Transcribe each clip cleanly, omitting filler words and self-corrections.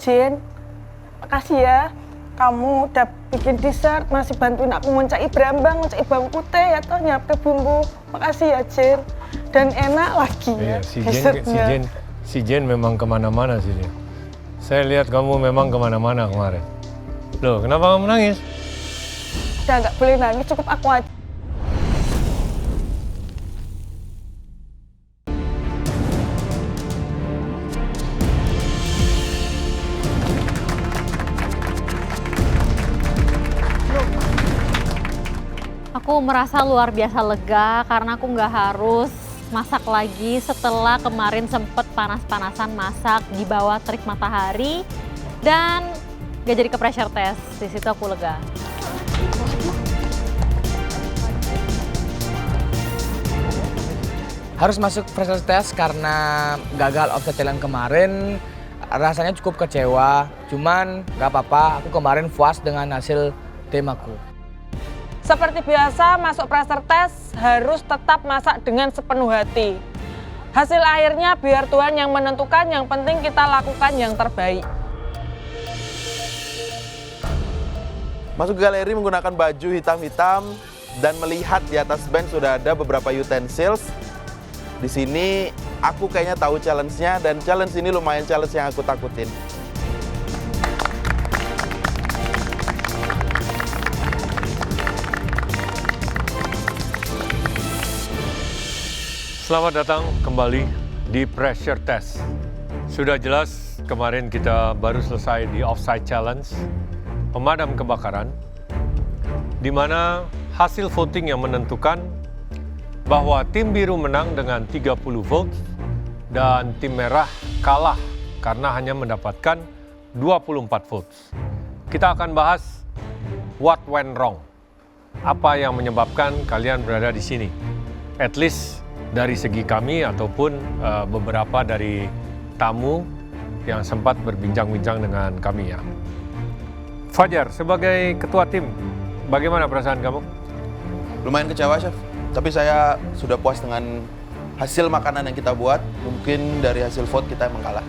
Jen. Makasih ya. Kamu udah bikin dessert, masih bantuin aku ngoncai brambang, ngoncai bawang putih ya toh, nyiapin bumbu. Makasih ya Jen. Dan enak lagi ya dessertnya. Si Jen memang kemana-mana sih dia. Saya lihat kamu memang kemana-mana kemarin. Loh, kenapa kamu nangis? Udah nggak boleh nangis, cukup aku aja. Aku merasa luar biasa lega karena aku nggak harus masak lagi setelah kemarin sempet panas-panasan masak di bawah terik matahari dan gak jadi ke pressure test. Di situ aku lega. Harus masuk pressure test karena gagal offset challenge kemarin. Rasanya cukup kecewa, cuman gak apa-apa, aku kemarin puas dengan hasil tim aku. Seperti biasa, masuk pressure test harus tetap masak dengan sepenuh hati. Hasil akhirnya biar Tuhan yang menentukan, yang penting kita lakukan yang terbaik. Masuk ke galeri menggunakan baju hitam-hitam dan melihat di atas bench sudah ada beberapa utensils. Di sini aku kayaknya tahu challenge-nya dan challenge ini lumayan challenge yang aku takutin. Selamat datang kembali di Pressure Test. Sudah jelas kemarin kita baru selesai di Offsite Challenge, pemadam kebakaran, di mana hasil voting yang menentukan bahwa tim biru menang dengan 30 votes dan tim merah kalah karena hanya mendapatkan 24 votes. Kita akan bahas what went wrong. Apa yang menyebabkan kalian berada di sini. At least dari segi kami ataupun beberapa dari tamu yang sempat berbincang-bincang dengan kami ya. Fajar, sebagai ketua tim, bagaimana perasaan kamu? Lumayan kecewa, Chef. Tapi saya sudah puas dengan hasil makanan yang kita buat. Mungkin dari hasil vote kita emang kalah.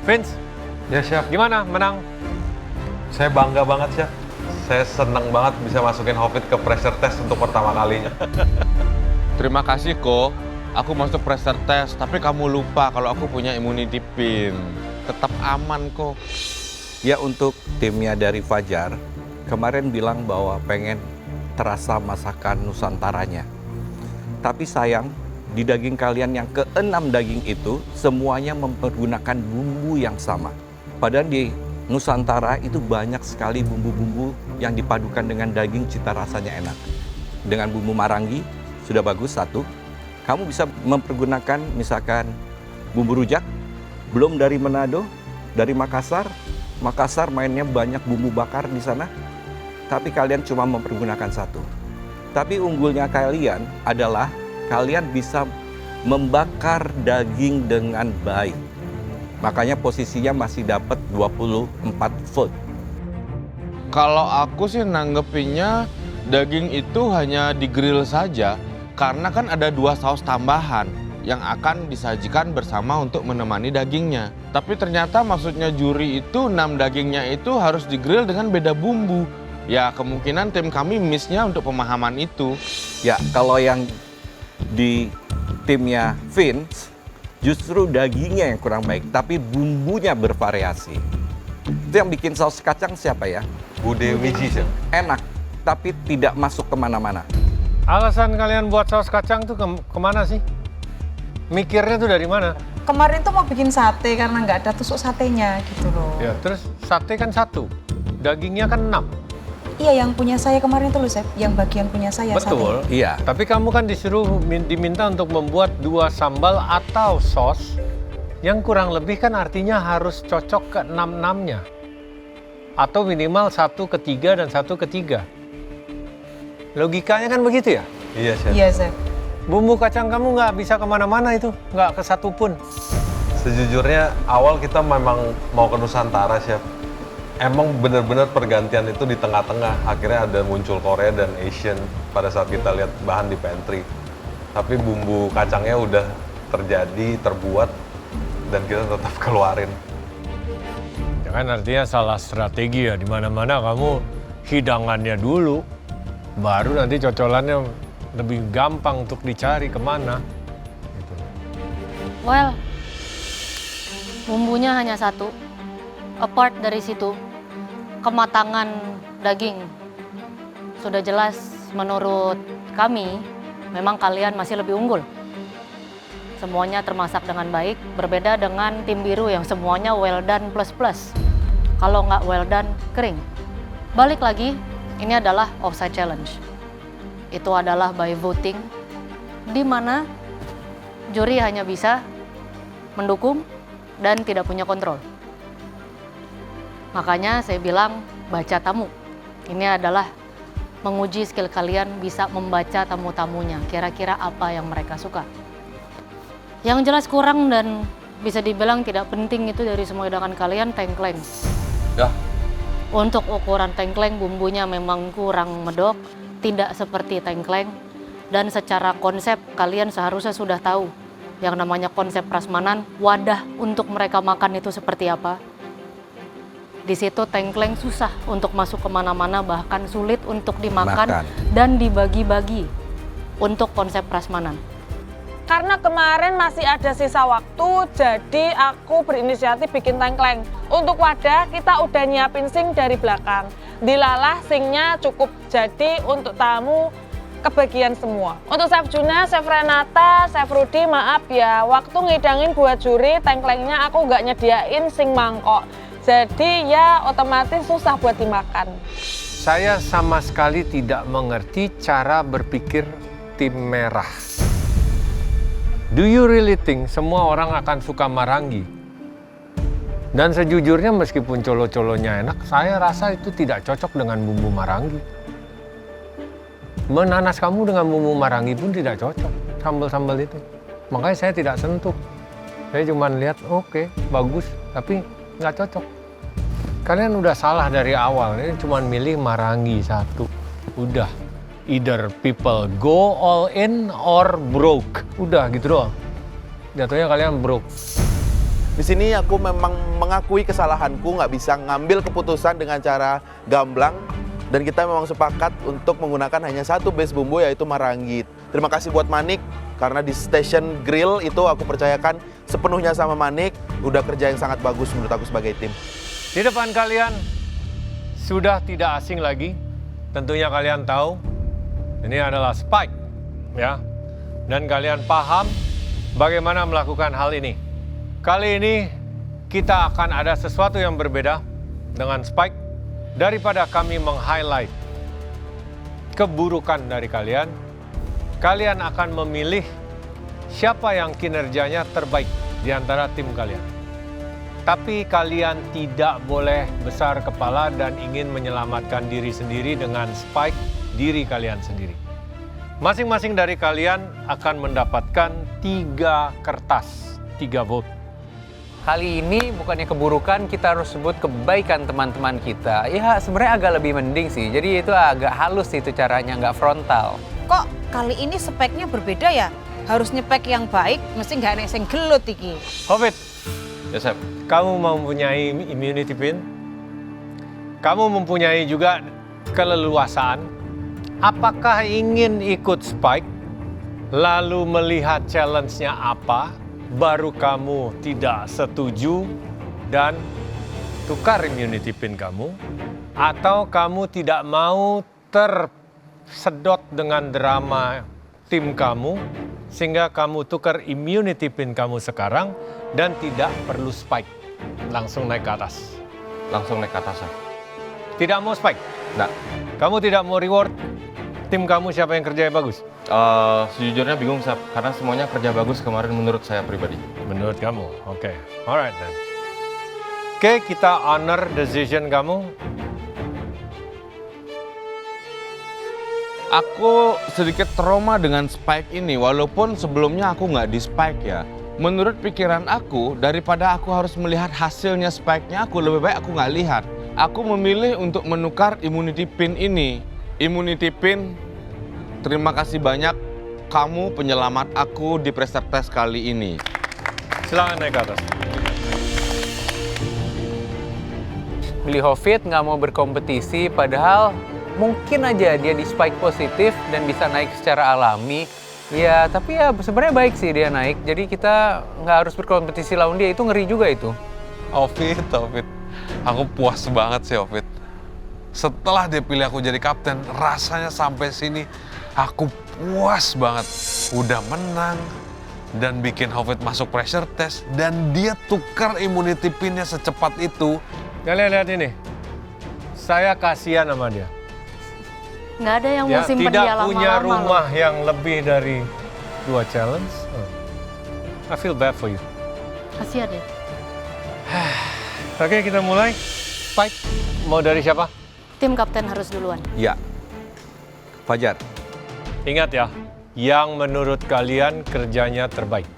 Vince? Ya, Chef. Gimana? Menang? Saya bangga banget, Chef. Saya senang banget bisa masukin Hobbit ke pressure test untuk pertama kalinya. Terima kasih, Ko. Aku masuk pressure test, tapi kamu lupa kalau aku punya immunity pin. Tetap aman, kok. Ya, untuk timnya dari Fajar, kemarin bilang bahwa pengen terasa masakan Nusantaranya. Tapi sayang, di daging kalian yang ke-6 daging itu, semuanya mempergunakan bumbu yang sama. Padahal di Nusantara itu banyak sekali bumbu-bumbu yang dipadukan dengan daging, cita rasanya enak. Dengan bumbu marangi, sudah bagus satu. Kamu bisa mempergunakan misalkan bumbu rujak, belum dari Manado, dari Makassar. Makassar mainnya banyak bumbu bakar di sana, tapi kalian cuma mempergunakan satu. Tapi unggulnya kalian adalah kalian bisa membakar daging dengan baik. Makanya posisinya masih dapat 24 vote. Kalau aku sih nanggepinnya daging itu hanya di-grill saja, karena kan ada 2 saus tambahan yang akan disajikan bersama untuk menemani dagingnya. Tapi ternyata maksudnya juri itu 6 dagingnya itu harus di-grill dengan beda bumbu. Ya kemungkinan tim kami miss-nya untuk pemahaman itu. Ya, kalau yang di timnya Vince, justru dagingnya yang kurang baik, tapi bumbunya bervariasi. Itu yang bikin saus kacang siapa ya? Bu Dewi Ji, Chef. Enak, tapi tidak masuk kemana-mana. Alasan kalian buat saus kacang tuh kemana sih? Mikirnya tuh dari mana? Kemarin tuh mau bikin sate karena nggak ada tusuk satenya gitu loh. Ya, terus sate kan 1, dagingnya kan 6. Iya, yang punya saya kemarin tuh loh, Chef. Yang bagian punya saya Betul. sate. Iya. Tapi kamu kan diminta untuk membuat 2 sambal atau sos yang kurang lebih kan artinya harus cocok ke 6-6-nya. Atau minimal 1 ke 3 dan 1 ke 3. Logikanya kan begitu ya? Iya, Chef. Iya, Chef. Bumbu kacang kamu nggak bisa kemana-mana itu, nggak ke 1 pun. Sejujurnya awal kita memang mau ke Nusantara, Chef. Emang benar-benar pergantian itu di tengah-tengah. Akhirnya ada muncul Korea dan Asian pada saat kita lihat bahan di pantry. Tapi bumbu kacangnya udah terjadi, terbuat, dan kita tetap keluarin. Ya kan artinya salah strategi ya, di mana-mana kamu hidangannya dulu, baru nanti cocolannya lebih gampang untuk dicari kemana. Gitu. Well, bumbunya hanya satu. Apart dari situ, kematangan daging. Sudah jelas menurut kami, memang kalian masih lebih unggul. Semuanya termasak dengan baik, berbeda dengan tim biru yang semuanya well done plus. Kalau nggak well done, kering. Balik lagi, ini adalah offside challenge. Itu adalah by voting, di mana juri hanya bisa mendukung dan tidak punya kontrol. Makanya saya bilang baca tamu. Ini adalah menguji skill kalian bisa membaca tamu-tamunya, kira-kira apa yang mereka suka. Yang jelas kurang dan bisa dibilang tidak penting itu dari semua hidangan kalian, tengkleng. Ya. Untuk ukuran tengkleng bumbunya memang kurang medok, tidak seperti tengkleng. Dan secara konsep kalian seharusnya sudah tahu yang namanya konsep prasmanan, wadah untuk mereka makan itu seperti apa. Di situ tengkleng susah untuk masuk kemana-mana, bahkan sulit untuk dimakan dan dibagi-bagi untuk konsep prasmanan. Karena kemarin masih ada sisa waktu, jadi aku berinisiatif bikin tengkleng. Untuk wadah kita udah nyiapin sink dari belakang. Dilalah sinknya cukup, jadi untuk tamu kebagian semua. Untuk Chef Juna, Chef Renata, Chef Rudy, maaf ya, waktu ngidangin buat juri tengklengnya aku nggak nyediain sink mangkok. Jadi ya otomatis susah buat dimakan. Saya sama sekali tidak mengerti cara berpikir tim merah. Do you really think semua orang akan suka marangi? Dan sejujurnya meskipun colo-colonya enak, saya rasa itu tidak cocok dengan bumbu marangi. Menanas kamu dengan bumbu marangi pun tidak cocok, sambal-sambal itu. Makanya saya tidak sentuh. Saya cuma lihat, oke, bagus, tapi nggak cocok. Kalian udah salah dari awal, ini cuma milih marangi satu. Udah. Either people go all in or broke. Udah gitu doang. Jatuhnya kalian broke. Di sini aku memang mengakui kesalahanku, nggak bisa ngambil keputusan dengan cara gamblang. Dan kita memang sepakat untuk menggunakan hanya satu base bumbu, yaitu marangi. Terima kasih buat Manik, karena di Station Grill itu aku percayakan sepenuhnya sama Manik. Udah kerja yang sangat bagus menurut aku sebagai tim. Di depan kalian sudah tidak asing lagi. Tentunya kalian tahu ini adalah Spike, ya. Dan kalian paham bagaimana melakukan hal ini. Kali ini kita akan ada sesuatu yang berbeda dengan Spike. Daripada kami meng-highlight keburukan dari kalian, kalian akan memilih siapa yang kinerjanya terbaik di antara tim kalian. Tapi kalian tidak boleh besar kepala dan ingin menyelamatkan diri sendiri dengan Spike diri kalian sendiri. Masing-masing dari kalian akan mendapatkan 3 kertas, 3 vote. Kali ini bukannya keburukan, kita harus sebut kebaikan teman-teman kita. Ya sebenarnya agak lebih mending sih, jadi itu agak halus itu caranya, nggak frontal. Kok kali ini speknya berbeda ya? Harus nyepek yang baik, mesti nggak ada yang gelut iki. Hobbit, Ya, Chef. kamu mempunyai immunity pin, kamu mempunyai juga keleluasaan. Apakah ingin ikut Spike, lalu melihat challenge-nya apa, baru kamu tidak setuju dan tukar immunity pin kamu, atau kamu tidak mau tersedot dengan drama tim kamu, sehingga kamu tukar immunity pin kamu sekarang dan tidak perlu Spike, langsung naik ke atas. Langsung naik ke atas, Chef. Tidak mau Spike? Nggak. Kamu tidak mau reward tim kamu siapa yang kerjanya bagus? Sejujurnya bingung, Chef, karena semuanya kerja bagus kemarin menurut saya pribadi. Menurut kamu? Oke. Alright then. Oke, kita honor decision kamu. Aku sedikit trauma dengan Spike ini, walaupun sebelumnya aku nggak di Spike ya. Menurut pikiran aku, daripada aku harus melihat hasilnya Spike-nya, aku lebih baik aku nggak lihat. Aku memilih untuk menukar immunity pin ini. Immunity pin, terima kasih banyak. Kamu penyelamat aku di pressure test kali ini. Silakan naik ke atas. milih Hafid, nggak mau berkompetisi, padahal mungkin aja dia di spike positif dan bisa naik secara alami. Ya, tapi ya sebenarnya baik sih dia naik, jadi kita nggak harus berkompetisi lawan dia, itu ngeri juga itu. Hafid, aku puas banget sih Hafid. Setelah dia pilih aku jadi kapten, rasanya sampai sini aku puas banget. Udah menang dan bikin Hafid masuk pressure test dan dia tukar immunity pinnya secepat itu. Kalian lihat ini, saya kasihan sama dia. Nggak ada yang mau simpen dia Tidak lama-lama punya loh. rumah yang lebih dari 2 challenge. I feel bad for you. Kasihan ya. Oke, kita mulai. Spike, mau dari siapa? Tim kapten harus duluan. Ya. Fajar. Ingat ya, yang menurut kalian kerjanya terbaik.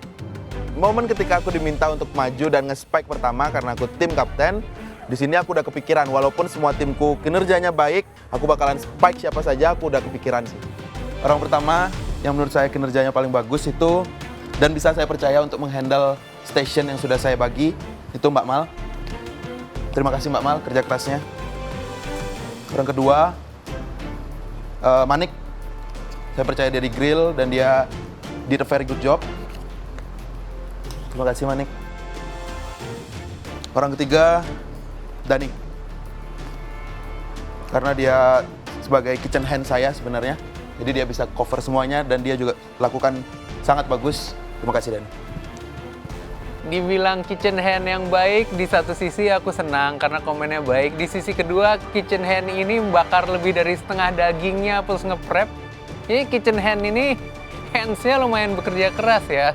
Momen ketika aku diminta untuk maju dan nge-spike pertama karena aku tim kapten, di sini aku udah kepikiran, walaupun semua timku kinerjanya baik, aku bakalan spike siapa saja, aku udah kepikiran sih. Orang pertama yang menurut saya kinerjanya paling bagus itu, dan bisa saya percaya untuk menghandle station yang sudah saya bagi, itu Mbak Mal. Terima kasih Mbak Mal, kerja kerasnya. Orang kedua, Manik. Saya percaya dia di grill dan dia did a very good job. Terima kasih Manik. Orang ketiga, Dani. Karena dia sebagai kitchen hand saya sebenarnya. Jadi dia bisa cover semuanya dan dia juga lakukan sangat bagus. Terima kasih Dani. Dibilang kitchen hand yang baik, di satu sisi aku senang karena komennya baik. Di sisi kedua, kitchen hand ini membakar lebih dari setengah dagingnya plus nge-prep. Jadi kitchen hand ini hands-nya lumayan bekerja keras ya.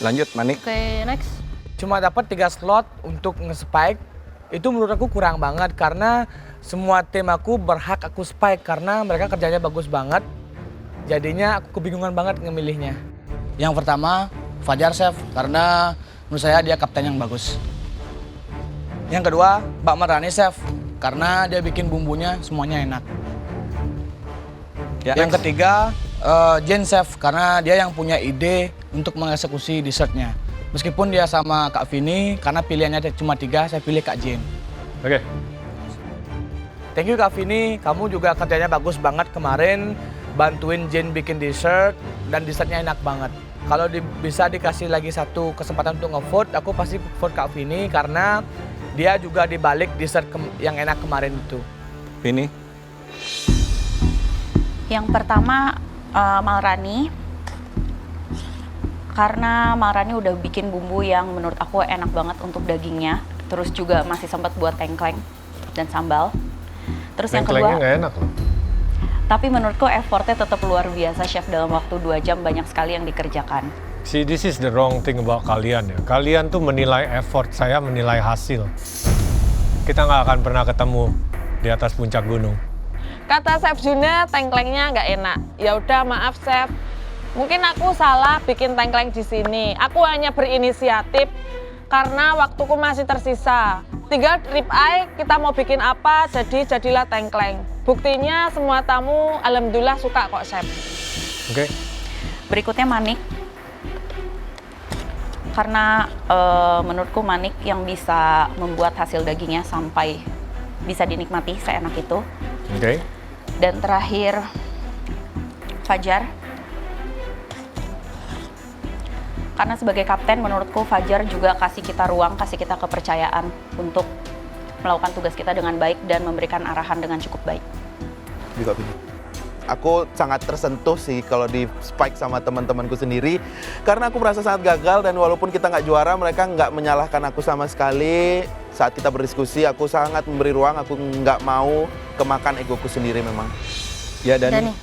Lanjut, Manik. Oke, next. Cuma dapat 3 slot untuk nge-spike, itu menurut aku kurang banget karena semua tim aku berhak aku spike karena mereka kerjanya bagus banget. Jadinya aku kebingungan banget ngemilihnya. Yang pertama, Fajar Chef, karena menurut saya dia kapten yang bagus. Yang kedua, Mbak Marani Chef, karena dia bikin bumbunya semuanya enak. Ya, Yang ketiga, Jen Chef, karena dia yang punya ide untuk mengeksekusi dessertnya. Meskipun dia sama Kak Vini, karena pilihannya cuma 3, saya pilih Kak Jen. Oke. thank you Kak Vini, kamu juga kerjanya bagus banget kemarin. Bantuin Jen bikin dessert, dan dessertnya enak banget. Kalau bisa dikasih lagi satu kesempatan untuk nge-vote, aku pasti vote Kak Vini karena dia juga dibalik dessert yang enak kemarin itu. Vini? Yang pertama Malrani, karena Malrani udah bikin bumbu yang menurut aku enak banget untuk dagingnya, terus juga masih sempat buat tengkleng dan sambal. Terus yang kedua, tengklengnya nggak enak loh. Tapi menurutku effortnya tetap luar biasa, Chef. Dalam waktu 2 jam banyak sekali yang dikerjakan. See, this is the wrong thing about kalian ya. Kalian tuh menilai effort, saya menilai hasil. Kita nggak akan pernah ketemu di atas puncak gunung. Kata Chef Juna, tengklengnya nggak enak. Ya udah, maaf Chef. Mungkin aku salah bikin tengkleng di sini. Aku hanya berinisiatif karena waktuku masih tersisa. Tinggal rib eye, kita mau bikin apa, jadilah tengkleng. Buktinya semua tamu alhamdulillah suka kok, Chef. Oke. Berikutnya Manik. Karena menurutku Manik yang bisa membuat hasil dagingnya sampai bisa dinikmati seenak itu. Oke. Dan terakhir Fajar. Karena sebagai kapten menurutku Fajar juga kasih kita ruang, kasih kita kepercayaan untuk melakukan tugas kita dengan baik dan memberikan arahan dengan cukup baik. Juga aku sangat tersentuh sih kalau di spike sama teman-temanku sendiri karena aku merasa sangat gagal dan walaupun kita nggak juara, mereka nggak menyalahkan aku sama sekali. Saat kita berdiskusi, aku sangat memberi ruang, aku nggak mau kemakan egoku sendiri memang. Ya, Dani.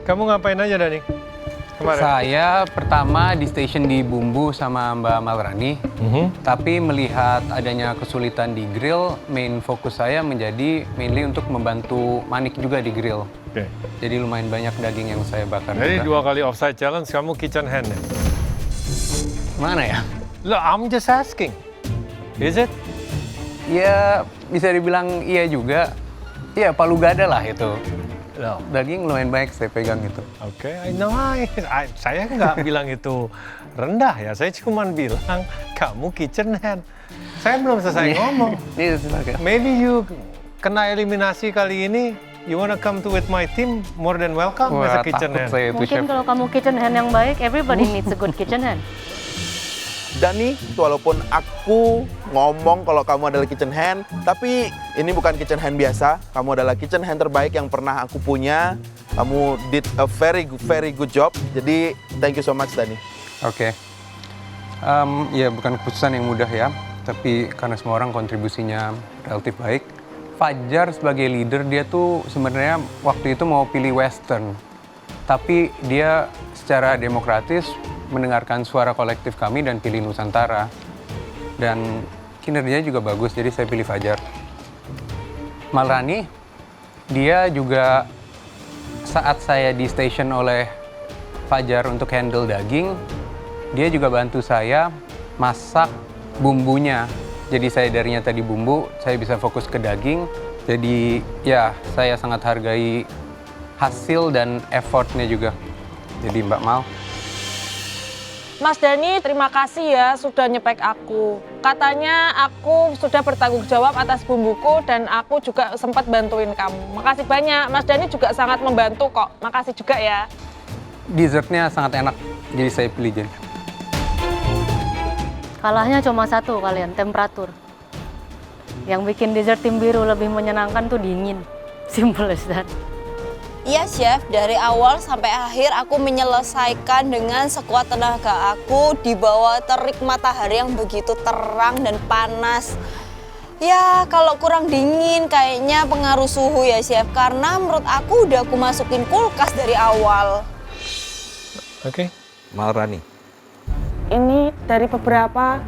Kamu ngapain aja, Dani? Kemarin? Saya pertama di station di bumbu sama Mbak Malrani, tapi melihat adanya kesulitan di grill, main fokus saya menjadi mainly untuk membantu Manik juga di grill. Oke. Jadi lumayan banyak daging yang saya bakar. Jadi juga. 2 kali offside challenge, kamu kitchen hand ya? Mana ya? Look, I'm just asking. Is it? Ya, bisa dibilang iya juga. Iya, palu gada lah itu. No. Daging lumayan banyak saya pegang itu. Oke, I know. Saya nggak bilang itu rendah ya. Saya cuma bilang kamu kitchen hand. Saya belum selesai ngomong. Okay. Maybe you kena eliminasi kali ini, you wanna come to with my team, more than welcome as a kitchen hand. Mungkin kalau kamu kitchen hand yang baik, everybody needs a good kitchen hand. Dani, walaupun aku ngomong kalau kamu adalah kitchen hand, tapi ini bukan kitchen hand biasa. Kamu adalah kitchen hand terbaik yang pernah aku punya. Kamu did a very good job. Jadi, thank you so much, Dani. Oke. Ya bukan keputusan yang mudah ya, tapi karena semua orang kontribusinya relatif baik. Fajar sebagai leader, dia tuh sebenarnya waktu itu mau pilih Western. Tapi dia secara demokratis mendengarkan suara kolektif kami dan pilih Nusantara. Dan kinerjanya juga bagus, jadi saya pilih Fajar. Malrani, dia juga saat saya di station oleh Fajar untuk handle daging, dia juga bantu saya masak bumbunya. Jadi saya darinya tadi bumbu, saya bisa fokus ke daging. Jadi ya, saya sangat hargai hasil dan effortnya juga. Jadi Mbak Mal. Mas Dani, terima kasih ya sudah nyepek aku. Katanya aku sudah bertanggung jawab atas bumbuku dan aku juga sempat bantuin kamu. Makasih banyak, Mas Dani juga sangat membantu kok. Makasih juga ya. Dessertnya sangat enak, jadi saya pilih Jen. Kalahnya cuma satu kalian, temperatur. Yang bikin dessert tim biru lebih menyenangkan tuh dingin. Simple as that. Iya Chef, dari awal sampai akhir aku menyelesaikan dengan sekuat tenaga aku di bawah terik matahari yang begitu terang dan panas. Ya kalau kurang dingin kayaknya pengaruh suhu ya Chef, karena menurut aku udah aku masukin kulkas dari awal. Oke. Malrani. Ini dari beberapa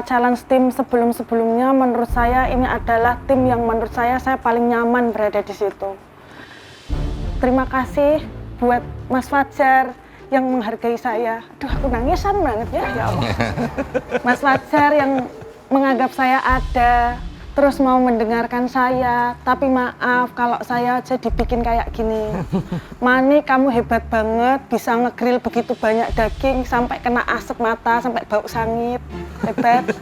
challenge tim sebelum-sebelumnya, menurut saya ini adalah tim yang menurut saya paling nyaman berada di situ. Terima kasih buat Mas Fajar yang menghargai saya. Aduh, aku nangisan banget ya Allah. Mas Fajar yang menganggap saya ada, terus mau mendengarkan saya, tapi maaf kalau saya aja dibikin kayak gini. Mani, kamu hebat banget, bisa ngegrill begitu banyak daging sampai kena asap mata, sampai bau sangit. Hebat.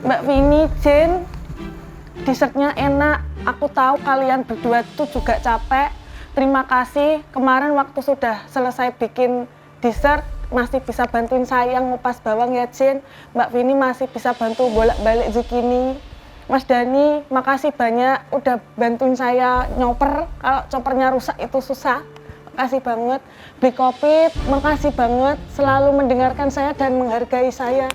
Mbak Vini, Jen, dessertnya enak. Aku tahu kalian berdua tuh juga capek. Terima kasih, kemarin waktu sudah selesai bikin dessert, masih bisa bantuin saya ngupas bawang ya Jen. Mbak Vini masih bisa bantu bolak-balik zucchini. Mas Dani, makasih banyak udah bantuin saya nyoper, kalau choppernya rusak itu susah. Makasih banget. Beli kopi, makasih banget selalu mendengarkan saya dan menghargai saya.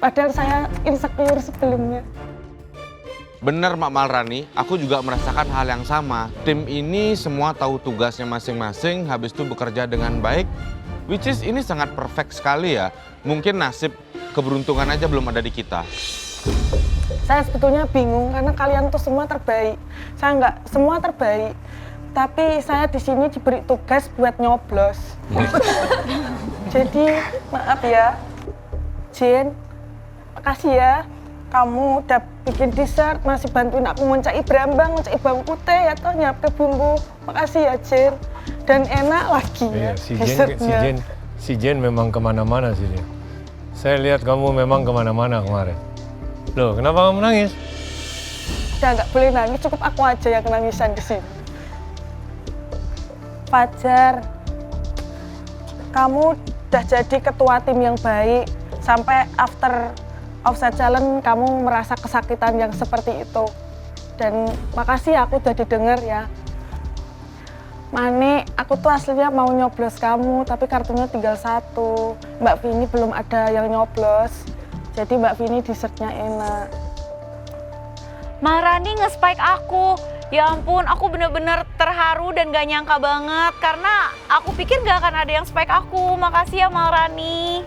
Padahal saya insecure sebelumnya. Bener Mak Malrani, aku juga merasakan hal yang sama. Tim ini semua tahu tugasnya masing-masing, habis itu bekerja dengan baik. Which is ini sangat perfect sekali ya. Mungkin nasib keberuntungan aja belum ada di kita. Saya sebetulnya bingung karena kalian tuh semua terbaik. Saya nggak semua terbaik, tapi saya di sini diberi tugas buat nyoblos. Jadi maaf ya, Jen, makasih ya. Kamu udah bikin dessert, masih bantuin aku ngoncai brambang, ngoncai bawang putih, atau nyiapin bumbu. Makasih ya, Jen. Dan enak lagi ya, si Jen memang kemana-mana sih dia. Saya lihat kamu memang kemana-mana kemarin. Loh, kenapa kamu nangis? Udah nggak boleh nangis, cukup aku aja yang nangisan di sini. Fajar, kamu udah jadi ketua tim yang baik. Sampai after Offside Challenge kamu merasa kesakitan yang seperti itu. Dan makasih aku udah didengar ya. Mani, aku tuh aslinya mau nyoblos kamu, tapi kartunya tinggal satu. Mbak Vini belum ada yang nyoblos. Jadi Mbak Vini dessertnya enak. Malrani nge-spike aku. Ya ampun, aku bener-bener terharu dan gak nyangka banget. Karena aku pikir gak akan ada yang spike aku. Makasih ya Malrani.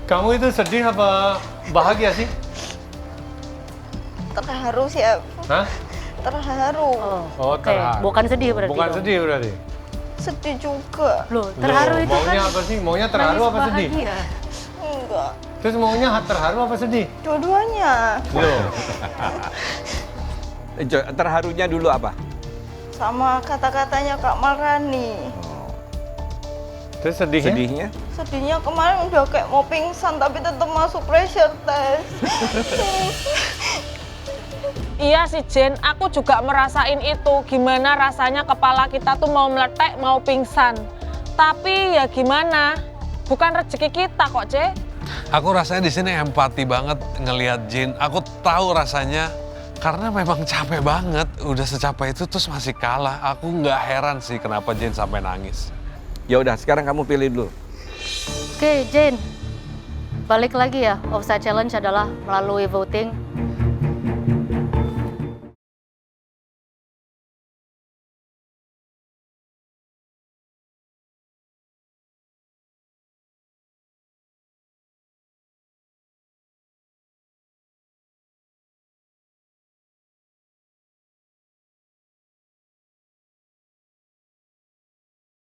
Kamu itu sedih apa bahagia sih? Terharu Chef. Hah? Terharu. Oh, terharu. Bukan sedih berarti. Bukan sedih berarti. Sedih juga. Loh, terharu itu maunya kan apa sih? Maunya terharu apa sedih? Enggak. Terus maunya terharu apa sedih? Dua-duanya. Loh. Terharunya dulu apa? Sama kata-katanya Kak Malrani. Terus sedihnya? Sedihnya Sedihnya kemarin udah kayak mau pingsan tapi tetap masuk pressure test. Iya sih Jen, aku juga merasain itu. Gimana rasanya kepala kita tuh mau meletek, mau pingsan. Tapi ya gimana, bukan rezeki kita kok, Ce. Aku rasanya di sini empati banget ngelihat Jane. Aku tahu rasanya karena memang capek banget. Udah secapek itu terus masih kalah. Aku nggak heran sih kenapa Jane sampai nangis. Ya udah, sekarang kamu pilih dulu. Oke, Jane. Balik lagi ya, offside challenge adalah melalui voting.